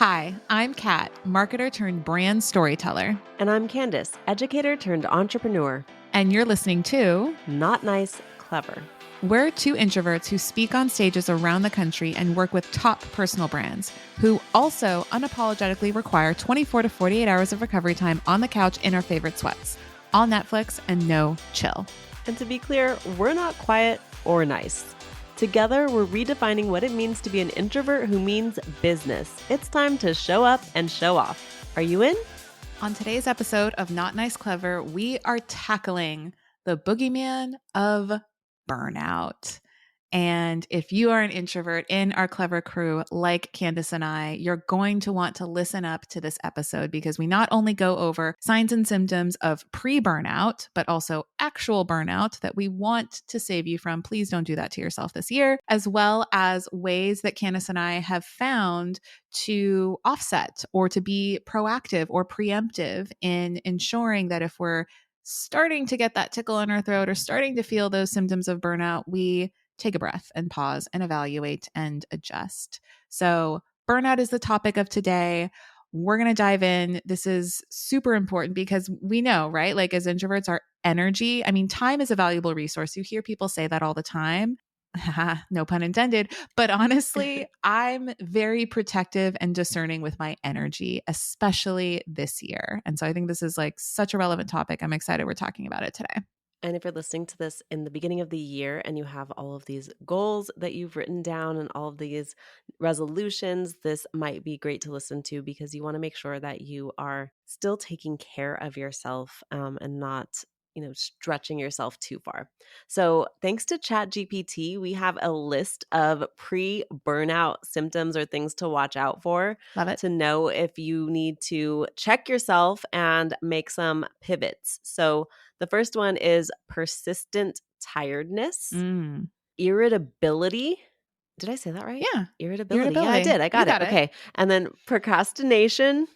Hi, I'm Kat, marketer turned brand storyteller. And I'm Candice, educator turned entrepreneur. And you're listening to Not Nice, Clever. We're two introverts who speak on stages around the country and work with top personal brands who also unapologetically require 24 to 48 hours of recovery time on the couch in our favorite sweats. All Netflix and no chill. And to be clear, we're not quiet or nice. Together, we're redefining what it means to be an introvert who means business. It's time to show up and show off. Are you in? On today's episode of Not Nice Clever, we are tackling the boogeyman of burnout. And if you are an introvert in our clever crew, like Candice and I, you're going to want to listen up to this episode because we not only go over signs and symptoms of pre-burnout, but also actual burnout that we want to save you from. Please don't do that to yourself this year, as well as ways that Candice and I have found to offset or to be proactive or preemptive in ensuring that if we're starting to get that tickle in our throat or starting to feel those symptoms of burnout, we take a breath and pause and evaluate and adjust. So burnout is the topic of today. We're going to dive in. This is super important because we know, right? Like as introverts, our energy, time is a valuable resource. You hear people say that all the time. No pun intended. But honestly, I'm very protective and discerning with my energy, especially this year. And so I think this is like such a relevant topic. I'm excited we're talking about it today. And if you're listening to this in the beginning of the year and you have all of these goals that you've written down and all of these resolutions, this might be great to listen to because you want to make sure that you are still taking care of yourself and not stretching yourself too far. So thanks to ChatGPT, we have a list of pre-burnout symptoms or things to watch out for. Love it. To know if you need to check yourself and make some pivots. So the first one is persistent tiredness, irritability. Did I say that right? Yeah. Irritability. Yeah, I did. I got it. Okay. And then procrastination,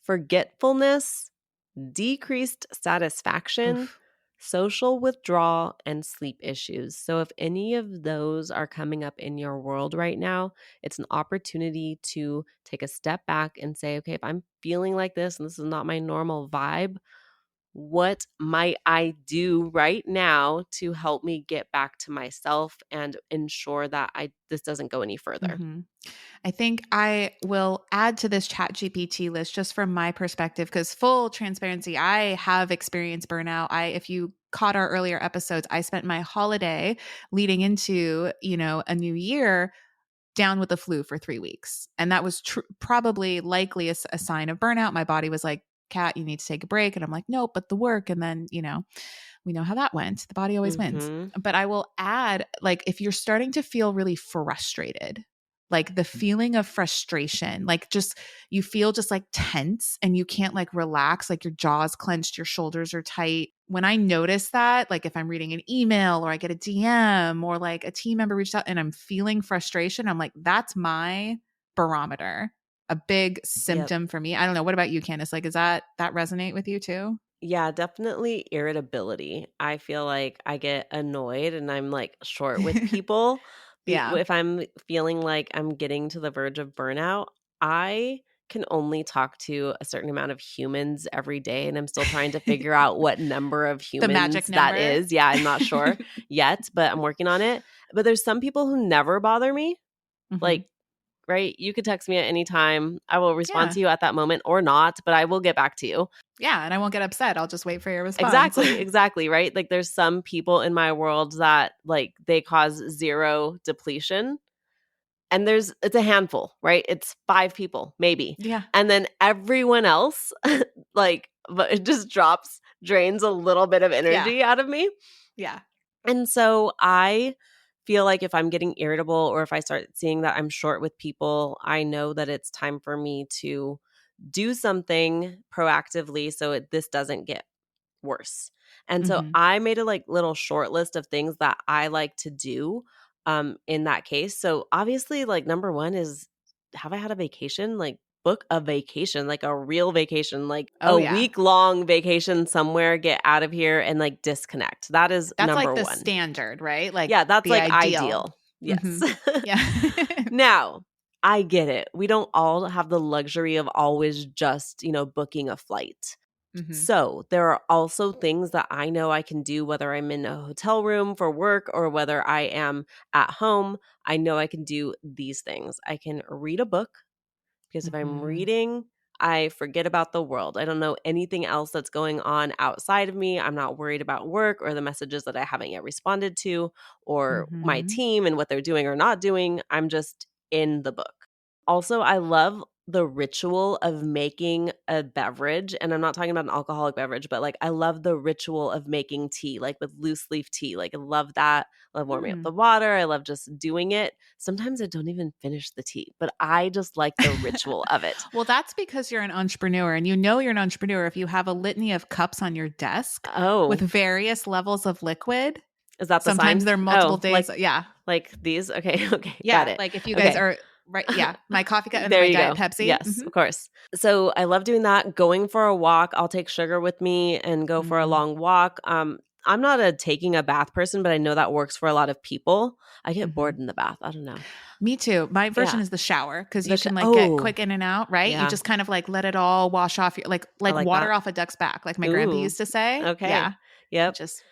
forgetfulness, decreased satisfaction, social withdrawal, and sleep issues. So if any of those are coming up in your world right now, it's an opportunity to take a step back and say, okay, if I'm feeling like this and this is not my normal vibe, what might I do right now to help me get back to myself and ensure that this doesn't go any further? Mm-hmm. I think I will add to this ChatGPT list just from my perspective, because full transparency, I have experienced burnout. If you caught our earlier episodes, I spent my holiday leading into, a new year down with the flu for 3 weeks. And that was probably likely a sign of burnout. My body was like, Kat, you need to take a break. And I'm like, nope, but the work. And then, we know how that went. The body always wins. But I will add, like, if you're starting to feel really frustrated, like the feeling of frustration, like just, you feel just like tense and you can't like relax, like your jaw's clenched, your shoulders are tight. When I notice that, like if I'm reading an email or I get a DM or like a team member reached out and I'm feeling frustration, I'm like, that's my barometer. A big symptom for me. I don't know. What about you, Candice? Like, is that resonate with you too? Yeah, definitely irritability. I feel like I get annoyed and I'm like short with people. Yeah. If I'm feeling like I'm getting to the verge of burnout, I can only talk to a certain amount of humans every day. And I'm still trying to figure out what number of humans magic that number. is. Yeah, I'm not sure yet, but I'm working on it. But there's some people who never bother me. Like, right? You could text me at any time. I will respond to you at that moment or not, but I will get back to you. Yeah, and I won't get upset. I'll just wait for your response. Exactly, right? Like there's some people in my world that like they cause zero depletion. And it's a handful, right? It's 5 people, maybe. Yeah. And then everyone else like it just drains a little bit of energy out of me. Yeah. And so I feel like if I'm getting irritable or if I start seeing that I'm short with people, I know that it's time for me to do something proactively so this doesn't get worse. And so I made a like little short list of things that I like to do in that case. So obviously like number 1 is, have I had a vacation? Like book a vacation, like a real vacation, like week-long vacation somewhere, get out of here and like disconnect. That's number like the 1. Standard, right? Like yeah, that's like ideal. Yes. Yeah. Now, I get it. We don't all have the luxury of always just, booking a flight. Mm-hmm. So there are also things that I know I can do, whether I'm in a hotel room for work or whether I am at home. I know I can do these things. I can read a book because if I'm Mm-hmm. reading, I forget about the world. I don't know anything else that's going on outside of me. I'm not worried about work or the messages that I haven't yet responded to or my Mm-hmm. team and what they're doing or not doing. I'm just in the book. Also, I love the ritual of making a beverage, and I'm not talking about an alcoholic beverage, but, I love the ritual of making tea, with loose leaf tea, I love that. I love warming up Mm. the water, I love just doing it. Sometimes I don't even finish the tea, but I just like the ritual of it. Well, that's because you're an entrepreneur, and you're an entrepreneur if you have a litany of cups on your desk with Oh, various levels of liquid. is that the Sometimes sign? there are multiple Oh, days. Yeah. like these? Okay, okay, got Yeah. it. Like if you guys Okay. are right. Yeah. My coffee cup and then There my you Diet go. Pepsi. Yes, Mm-hmm. of course. So I love doing that. Going for a walk. I'll take sugar with me and go for a Mm. long walk. I'm not a taking a bath person, but I know that works for a lot of people. I get Mm-hmm. bored in the bath. I don't know. Me too. My Yeah. version is the shower because you can like get Oh, quick in and out, right? You yeah. just kind of like let it all wash off your I like like water that. off a duck's back, like my grandpa Ooh. used to say. Yeah. Okay. Yep. Just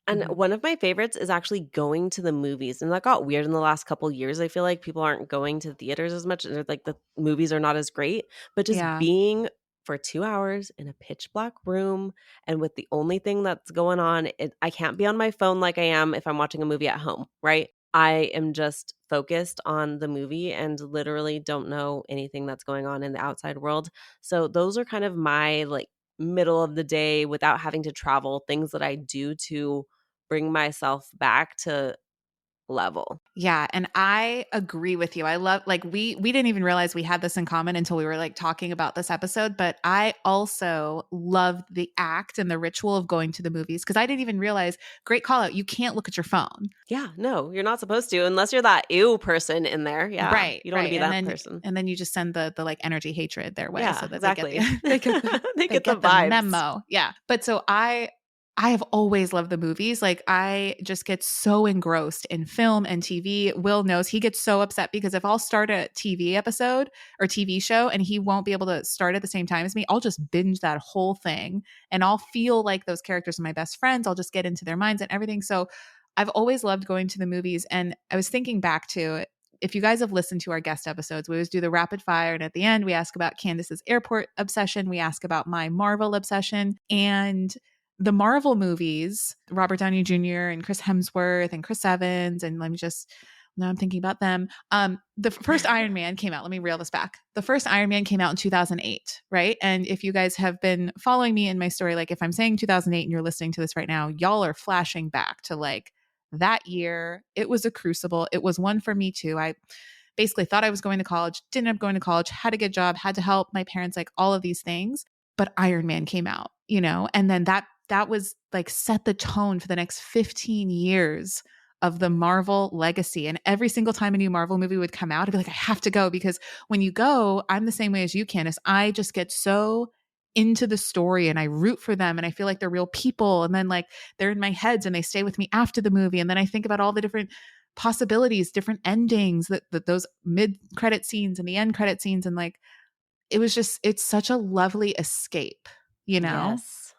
And mhm. one of my favorites is actually going to the movies, and that got weird in the last couple years. I feel like people aren't going to theaters as much, or the movies are not as great, but just Yeah. being for 2 hours in a pitch black room and with the only thing that's going on, I can't be on my phone like I am if I'm watching a movie at home, right? I am just focused on the movie and literally don't know anything that's going on in the outside world. So those are kind of my middle of the day without having to travel, things that I do to bring myself back to level. Yeah, and I agree with you. I love like we didn't even realize we had this in common until we were like talking about this episode, but I also love the act and the ritual of going to the movies because I didn't even realize, great call out, you can't look at your phone. Yeah, no, you're not supposed to unless you're that ew person in there. Yeah, Right, you don't want to right. be that person. And then you just send the like energy hatred their way so Yeah, that they get the exactly. They they get the get the vibes. memo. Yeah. But so I have always loved the movies. Like I just get so engrossed in film and TV. Will knows he gets so upset because if I'll start a TV episode or TV show and he won't be able to start at the same time as me, I'll just binge that whole thing and I'll feel like those characters are my best friends. I'll just get into their minds and everything. So I've always loved going to the movies. And I was thinking back to, if you guys have listened to our guest episodes, we always do the rapid fire. And at the end, we ask about Candice's airport obsession. We ask about my Marvel obsession. And the Marvel movies, Robert Downey Jr. and Chris Hemsworth and Chris Evans, and let me just, now I'm thinking about them. The first Iron Man came out. Let me reel this back. The first Iron Man came out in 2008, right? And if you guys have been following me in my story, like if I'm saying 2008 and you're listening to this right now, y'all are flashing back to like that year. It was a crucible. It was one for me too. I basically thought I was going to college, didn't end up going to college, had a good job, had to help my parents, like all of these things. But Iron Man came out, and then that was like set the tone for the next 15 years of the Marvel legacy. And every single time a new Marvel movie would come out, I'd be like, I have to go because when you go, I'm the same way as you, Candice. I just get so into the story and I root for them and I feel like they're real people. And then like they're in my heads and they stay with me after the movie. And then I think about all the different possibilities, different endings that those mid credit scenes and the end credit scenes. And like, it's such a lovely escape, you know? Yes,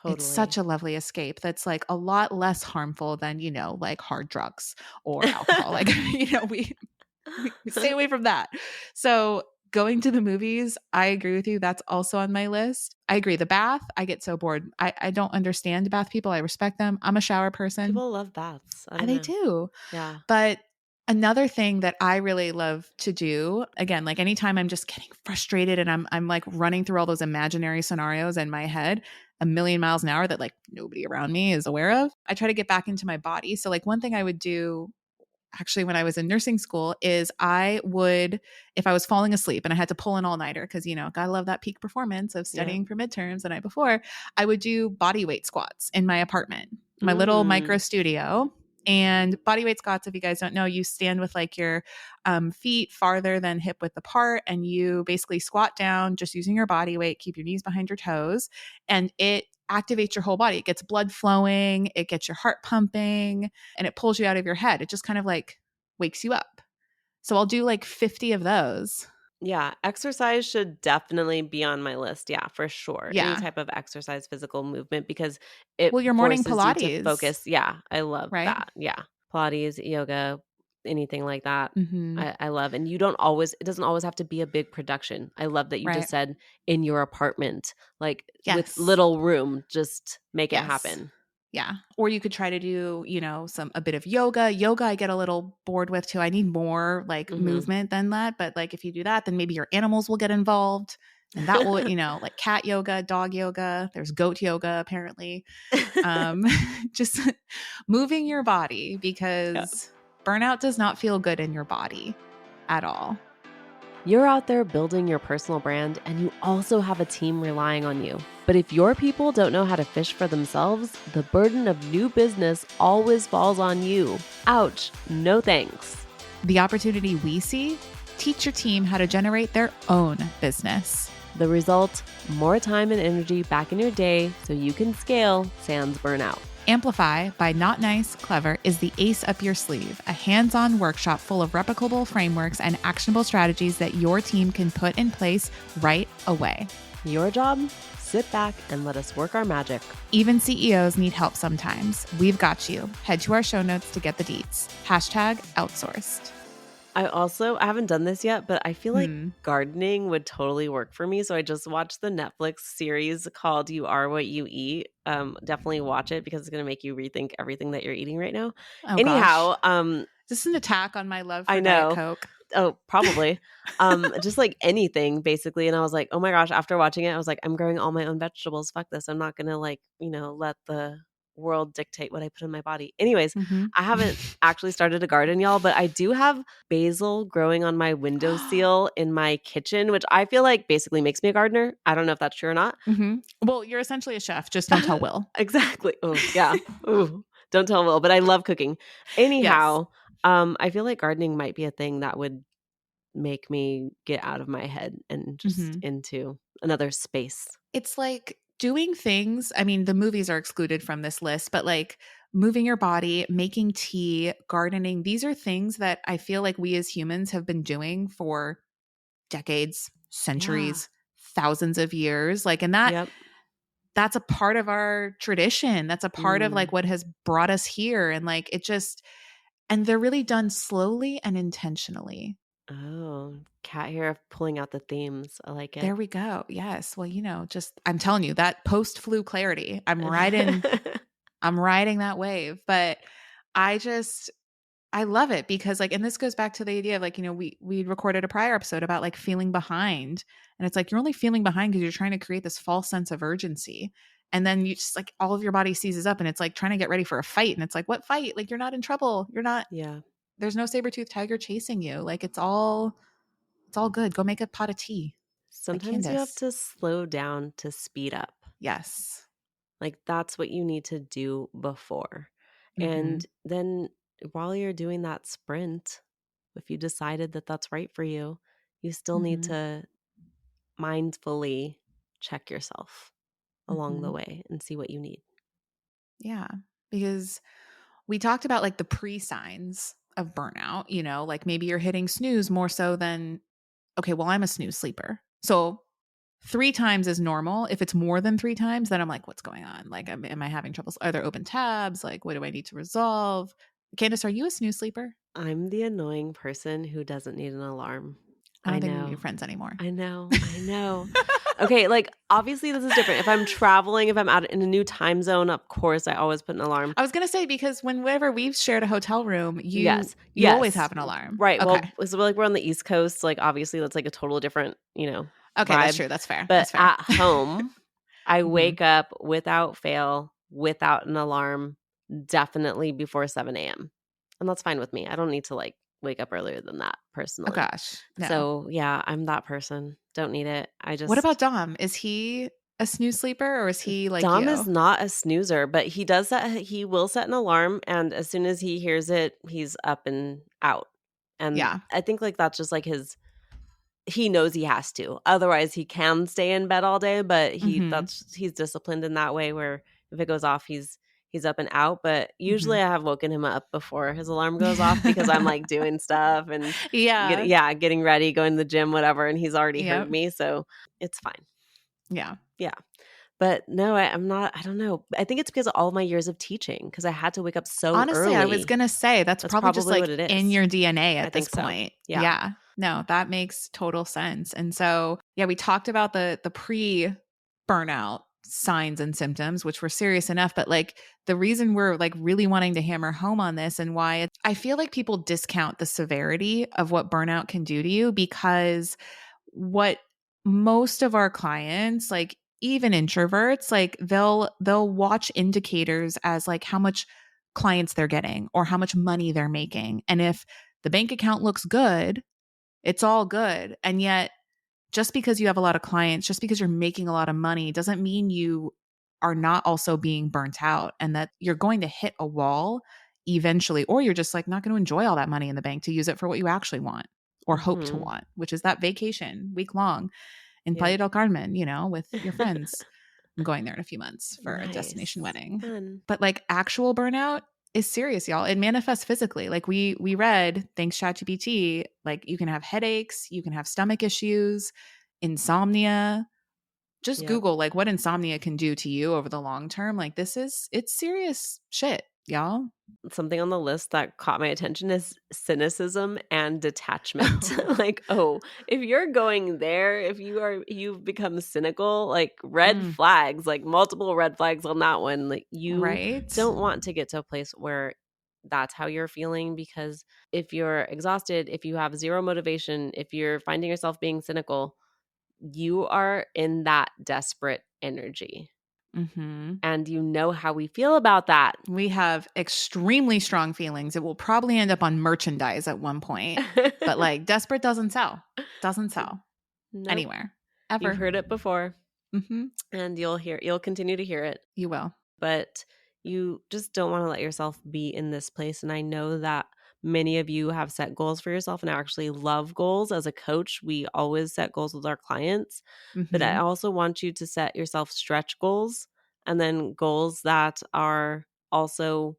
It's totally. such a lovely escape that's like a lot less harmful than, like hard drugs or alcohol. Like, we stay away from that. So going to the movies, I agree with you. That's also on my list. I agree. The bath, I get so bored. I don't understand bath people. I respect them. I'm a shower person. People love baths. I don't They know. do. Yeah. But another thing that I really love to do, again, like anytime I'm just getting frustrated and I'm like running through all those imaginary scenarios in my head a million miles an hour that like nobody around me is aware of, I try to get back into my body. So like one thing I would do actually when I was in nursing school is I would, if I was falling asleep and I had to pull an all-nighter because, gotta love that peak performance of Yeah. studying for midterms the night before, I would do body weight squats in my apartment, my little micro Mm. studio. And body weight squats, if you guys don't know, you stand with like your feet farther than hip width apart and you basically squat down just using your body weight, keep your knees behind your toes, and it activates your whole body. It gets blood flowing, it gets your heart pumping, and it pulls you out of your head. It just kind of like wakes you up. So I'll do like 50 of those. Yeah, exercise should definitely be on my list. Yeah, for sure. Any Yeah. type of exercise, physical movement, because it Well, your morning forces you to Pilates, focus. Yeah, I love right? that. Yeah. Pilates, yoga, anything like that. Mhm. I love. And you don't always, it doesn't always have to be a big production. I love that you just Right. said in your apartment, like with Yes. little room, just make it Yes. happen. Yeah. Or you could try to do, a bit of yoga. Yoga I get a little bored with too. I need more like Hmm. movement than that, but like if you do that, then maybe your animals will get involved and that will, like cat yoga, dog yoga, there's goat yoga apparently. Um just moving your body Yeah. because burnout does not feel good in your body at all. You're out there building your personal brand and you also have a team relying on you. But if your people don't know how to fish for themselves, the burden of new business always falls on you. Ouch, no thanks. The opportunity we see, teach your team how to generate their own business. The result, more time and energy back in your day so you can scale sans burnout. Amplify by Not Nice Clever is the ace up your sleeve, a hands-on workshop full of replicable frameworks and actionable strategies that your team can put in place right away. Your job? Sit back and let us work our magic. Even CEOs need help sometimes. We've got you. Head to our show notes to get the deets. #outsourced. I haven't done this yet, but I feel like gardening would totally work for me. So I just watched the Netflix series called You Are What You Eat. Definitely watch it because it's going to make you rethink everything that you're eating right now. Oh gosh. Anyhow, Is this an attack on my love I for Diet know. Coke? Oh, probably. Just like anything basically. And I was like, oh my gosh, after watching it, I was like, I'm growing all my own vegetables. Fuck this. I'm not going to let the world dictate what I put in my body. Anyways, Mm-hmm. I haven't actually started a garden, y'all, but I do have basil growing on my windowsill in my kitchen, which I feel like basically makes me a gardener. I don't know if that's true or not. Mm-hmm. Well, you're essentially a chef. Just don't tell Will. Exactly. Oh, yeah. Ooh, don't tell Will, but I love cooking. Yes. Anyhow, I feel like gardening might be a thing that would make me get out of my head and just Mm-hmm. into another space. It's like doing things. I mean, the movies are excluded from this list, but like moving your body, making tea, gardening, these are things that I feel like we as humans have been doing for decades, Yeah. centuries, thousands of years. Like, and Yep. that's a part of our tradition. That's a part of like Mm. what has brought us here. And like it just, and they're really done slowly and intentionally. Oh, cat here pulling out the themes. I like it. There we go. Yes. Well, just I'm telling you that post flu clarity. I'm riding that wave, but I just I love it because like and this goes back to the idea of like, we recorded a prior episode about like feeling behind and it's like you're only feeling behind because you're trying to create this false sense of urgency. And then you just like all of your body seizes up and it's like trying to get ready for a fight and it's like what fight? Like you're not in trouble. You're not Yeah. there's no saber-toothed tiger chasing you. Like it's all good. Go make a pot of tea. Like Sometimes you have Candice. to slow down to speed up. Yes. Like that's what you need to do before. Mhm. And then while you're doing that sprint, if you decided that that's right for you, you still need Mhm. to mindfully check yourself along the Mhm. way and see what you need. Yeah. Because we talked about like the pre-signs of burnout, like maybe you're hitting snooze more so than okay, well I'm a snooze sleeper. So 3 times is normal. If it's more than 3 times, then I'm like, what's going on? Like, am I having trouble? Are there open tabs? Like, what do I need to resolve? Candace, are you a snooze sleeper? I'm the annoying person who doesn't need an alarm. I I don't think we can be know. friends anymore. I know. I know. Okay, like obviously this is different. If I'm traveling, if I'm out in a new time zone, of course I always put an alarm. I was gonna say because whenever we've shared a hotel room, you Yes. you always Yes. have an alarm. Right. Okay. Well, so like we're on the East Coast, like obviously that's like a total different, Okay, that's vibe. true. That's fair. But That's fair. at home, I Mhm. wake up without fail, without an alarm, definitely before 7 a.m. And that's fine with me. I don't need to like wake up earlier than that Oh personally. gosh, no. So yeah, I'm that person. Don't need it. What about Dom? Is he a snooze sleeper or is he like Dom is you? not a snoozer, but he will set an alarm, and as soon as he hears it, he's up and out. And Yeah. I think like that's just like he knows he has to. Otherwise, he can stay in bed all day, but Mhm. he's disciplined in that way where if it goes off, he's he's up and out, but usually Mhm. I have woken him up before his alarm goes off because I'm, like, doing stuff and Yeah. getting ready, going to the gym, whatever, and he's already heard Yep. me, so it's fine. Yeah. Yeah. But no, I'm not I don't know. I think it's because of all of my years of teaching because I had to wake up so Honestly, I was early. gonna say that's That's probably just, probably what like, it in is. your DNA I at this think so. point. Yeah. Yeah. No, that makes total sense, and so, yeah, we talked about the pre-burnout signs and symptoms, which were serious enough, but, like, the reason we're, like, really wanting to hammer home on this and why I feel like people discount the severity of what burnout can do to you because what most of our clients, like, even introverts, like, they'll watch indicators as, like, how much clients they're getting or how much money they're making. And if the bank account looks good, it's all good. And yet, just because you have a lot of clients, just because you're making a lot of money doesn't mean you are not also being burnt out and that you're going to hit a wall eventually, or you're just like not going to enjoy all that money in the bank to use it for what you actually want or hope to Mhm. want, which is that vacation week long in Playa Yep. del Carmen, with your friends. I'm going there in a few months for a destination Nice. wedding. Fun. But like actual burnout is serious, y'all. It manifests physically. Like we read, thanks ChatGPT, like you can have headaches, you can have stomach issues, insomnia. Just Yep. Google like what insomnia can do to you over the long term. Like it's serious shit, y'all. Something on the list that caught my attention is cynicism and detachment. Like, oh, if you're going there, if you've become cynical, like red Mm, flags, like multiple red flags on that one. Like you right? don't want to get to a place where that's how you're feeling because if you're exhausted, if you have zero motivation, if you're finding yourself being cynical, you are in that desperate energy. Hmm. And you know how we feel about that. We have extremely strong feelings. It will probably end up on merchandise at one point, but like desperate doesn't sell. Doesn't sell Nope. anywhere You've ever. heard it before Hmm. and you'll continue to hear it, You will. but you just don't want to let yourself be in this place. And I know that many of you have set goals for yourself and I actually love goals. As a coach, we always set goals with our clients, but I Hmm. also want you to set yourself stretch goals and then goals that are also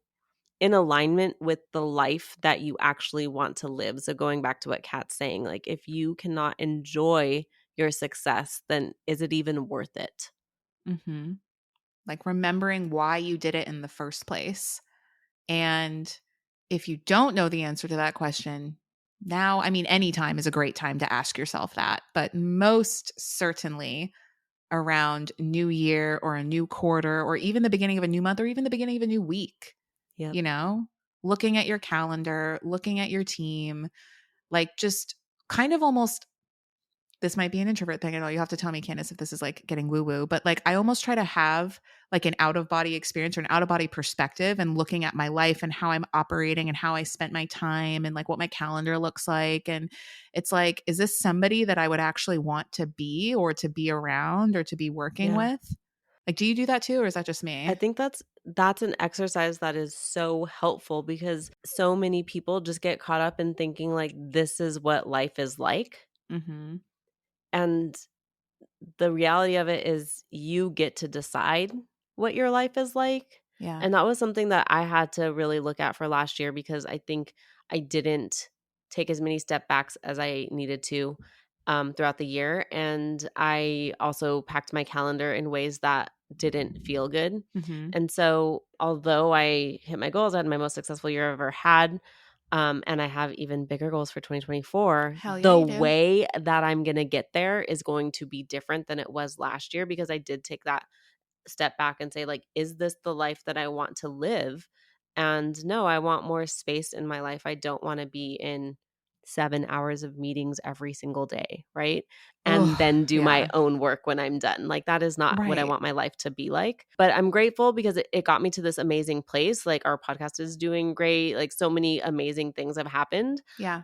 in alignment with the life that you actually want to live. So going back to what Kat's saying, like if you cannot enjoy your success, then is it even worth it? Hmm. Like remembering why you did it in the first place. And if you don't know the answer to that question, now, I mean, any time is a great time to ask yourself that, but most certainly around new year or a new quarter or even the beginning of a new month or even the beginning of a new week, Yep. you know, looking at your calendar, looking at your team, like just kind of almost this might be an introvert thing. I know you have to tell me, Candice, if this is like getting woo woo, but like I almost try to have like an out of body experience or an out of body perspective and looking at my life and how I'm operating and how I spent my time and like what my calendar looks like. And it's like, is this somebody that I would actually want to be or to be around or to be working Yeah. with? Like, do you do that too? Or is that just I me? think that's an exercise that is so helpful because so many people just get caught up in thinking like this is what life is like. Mm-hmm. And the reality of it is you get to decide what your life is like. Yeah. And that was something that I had to really look at for last year because I think I didn't take as many step backs as I needed to throughout the year. And I also packed my calendar in ways that didn't feel good. Mm-hmm. And so, although I hit my goals, I had my most successful year I've ever had. And I have even bigger goals for 2024. Hell yeah, The you do. way that I'm going to get there is going to be different than it was last year because I did take that step back and say, like, is this the life that I want to live? And no, I want more space in my life. I don't want to be in 7 hours of meetings every single day, right? And Oh, then do my yeah. own work when I'm done. Like, that is not what I Right. want my life to be like. But I'm grateful because it got me to this amazing place. Like, our podcast is doing great. Like, so many amazing things have happened. Yeah.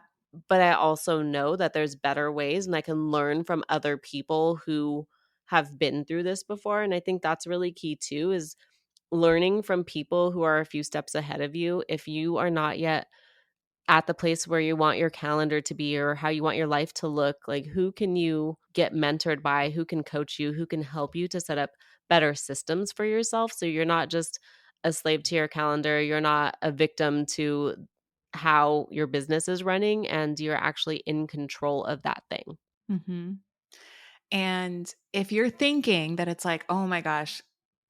But I also know that there's better ways and I can learn from other people who have been through this before. And I think that's really key too, is learning from people who are a few steps ahead of you. If you are not yet at the place where you want your calendar to be or how you want your life to look, like who can you get mentored by, who can coach you, who can help you to set up better systems for yourself so you're not just a slave to your calendar. You're not a victim to how your business is running, and you're actually in control of that thing. Mhm. And if you're thinking that it's like, oh my gosh,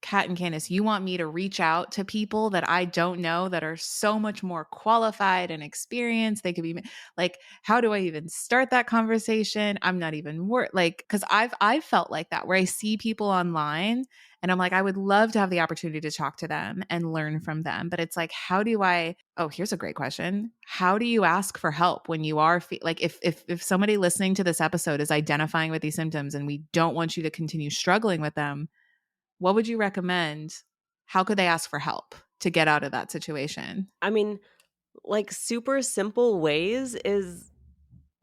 Kat and Candice, you want me to reach out to people that I don't know that are so much more qualified and experienced. They could be like, how do I even start that conversation? I'm not even like, because I've felt like that where I see people online and I'm like, I would love to have the opportunity to talk to them and learn from them. But it's like, how do I? Oh, here's a great question. How do you ask for help when you are like if somebody listening to this episode is identifying with these symptoms and we don't want you to continue struggling with them, what would you recommend? How could they ask for help to get out of that situation? I mean, like super simple ways is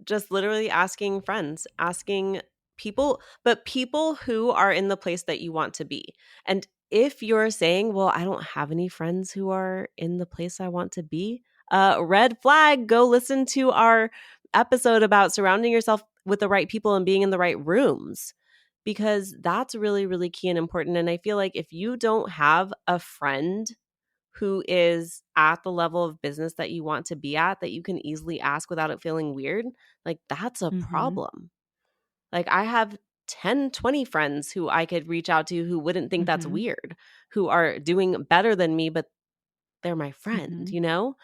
just literally asking friends, asking people, but people who are in the place that you want to be. And if you're saying, well, I don't have any friends who are in the place I want to be, red flag, go listen to our episode about surrounding yourself with the right people and being in the right rooms, because that's really, really key and important. And I feel like if you don't have a friend who is at the level of business that you want to be at, that you can easily ask without it feeling weird, like that's a Mhm. problem. Like I have 10, 20 friends who I could reach out to who wouldn't think that's Mhm. weird, who are doing better than me, but they're my friend, Mhm. you know?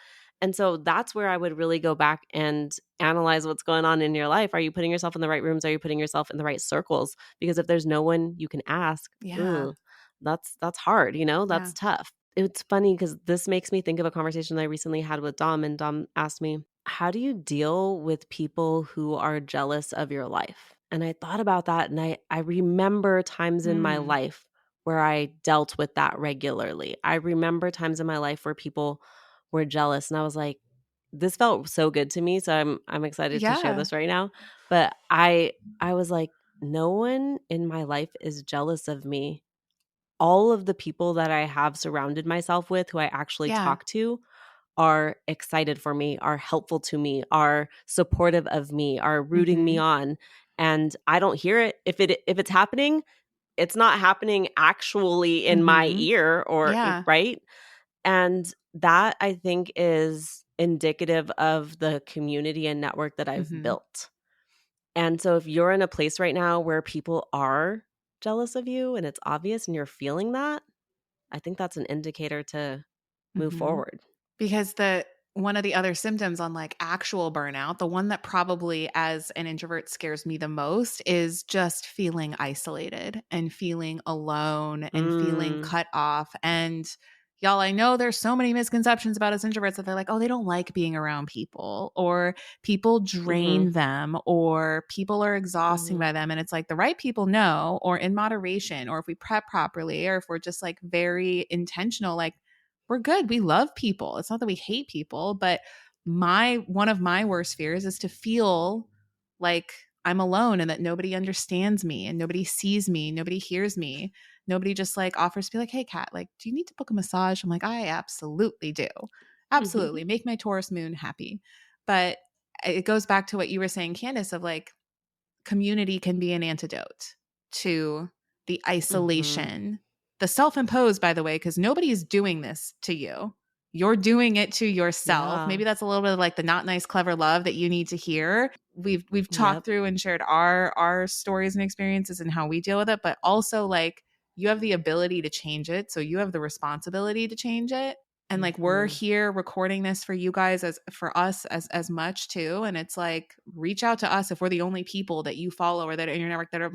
And so that's where I would really go back and analyze what's going on in your life. Are you putting yourself in the right rooms? Are you putting yourself in the right circles? Because if there's no one you can ask, Yeah. ooh, that's hard, you know? Yeah. That's tough. It's funny because this makes me think of a conversation I recently had with Dom, and Dom asked me, how do you deal with people who are jealous of your life? And I thought about that, and I remember times in my Mm. life where I dealt with that regularly. I remember times in my life where people were jealous, and I was like, this felt so good to me, so I'm excited to share Yeah. this right now. But I was like, no one in my life is jealous of me. All of the people that I have surrounded myself with who I actually Yeah. talk to are excited for me, are helpful to me, are supportive of me, are rooting me Mhm. on, and I don't hear it. If it's happening, it's not happening actually in my Mhm. ear or Yeah. right? And that I think is indicative of the community and network that I've Mhm. built. And so if you're in a place right now where people are jealous of you and it's obvious and you're feeling that, I think that's an indicator to move Mhm. forward. Because the one of the other symptoms on like actual burnout, the one that probably as an introvert scares me the most is just feeling isolated and feeling alone and feeling Mm, cut off. And y'all, I know there's so many misconceptions about us introverts that they're like, oh, they don't like being around people, or people mhm, drain them, or people are exhausting mhm, by them. And it's like the right people know, or in moderation, or if we prep properly, or if we're just like very intentional, like we're good. We love people. It's not that we hate people, but my one of my worst fears is to feel like I'm alone and that nobody understands me and nobody sees me, nobody hears me. Nobody just like offers to be like, "Hey Kat, like do you need to book a massage?" I'm like, "I absolutely do. mhm, Absolutely. Make my Taurus moon happy." But it goes back to what you were saying, Candice, of like community can be an antidote to the mhm. isolation, the self imposed, by the way, because nobody's doing this to you. You're doing it to yourself. Yeah. Maybe that's a little bit of like the not nice, clever love that you need to hear. We've talked Yep. through and shared our stories and experiences and how we deal with it, but also like you have the ability to change it. So you have the responsibility to change it. And like we're Mhm. here recording this for you guys as for us as much too. And it's like reach out to us if we're the only people that you follow or that are in your network that are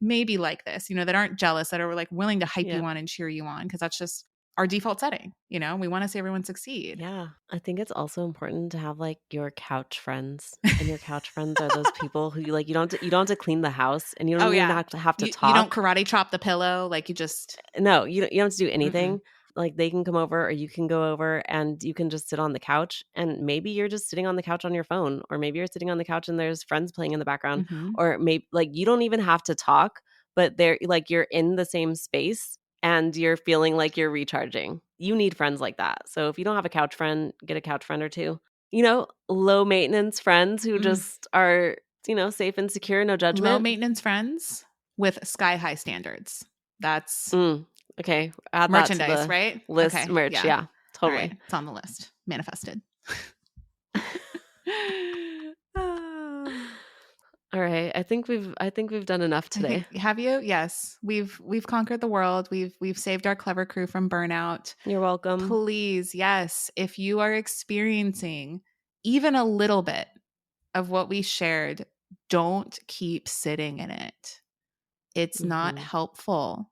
maybe like this, that aren't jealous, that are like willing to hype you Yep. on and cheer you on, because that's just our default setting. We want to see everyone succeed. Yeah. I think it's also important to have like your couch friends. And your couch friends are those people who you don't have to clean the house, and you Oh don't even yeah. have to You don't talk. karate chop the pillow, like you just No, you don't have to do mm-mm. anything. Like, they can come over or you can go over and you can just sit on the couch, and maybe you're just sitting on the couch on your phone, or maybe you're sitting on the couch and there's friends playing in the background, Mm-hmm. or maybe like, you don't even have to talk, but they're like, you're in the same space and you're feeling like you're recharging. You need friends like that. So if you don't have a couch friend, get a couch friend or two. Low maintenance friends who Mm. just are, safe and secure, no Low judgment. maintenance friends with sky high standards. That's Mm. Okay. Add Merchandise, that to the right? list. Okay. Merch. Yeah, totally. All right. It's on the list. Manifested. All right. I think we've done enough today. Have you? Yes. We've conquered the world. We've saved our clever crew from burnout. You're welcome. Please, yes, if you are experiencing even a little bit of what we shared, don't keep sitting in it. It's not helpful.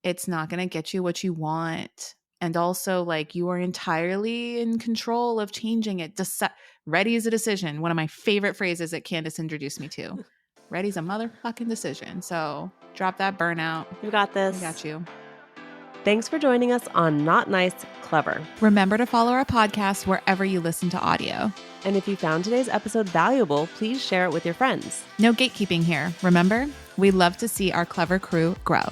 It's not going to get you what you want. And also, like, you are entirely in control of changing it. Ready is a decision. One of my favorite phrases that Candice introduced me to. Ready's a motherfucking decision. So drop that burnout. You got this. I got you. Thanks for joining us on Not Nice, Clever. Remember to follow our podcast wherever you listen to audio. And if you found today's episode valuable, please share it with your friends. No gatekeeping here. Remember, we love to see our clever crew grow.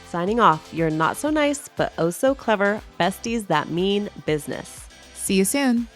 Signing off, you're not so nice, but oh so clever besties that mean business. See you soon.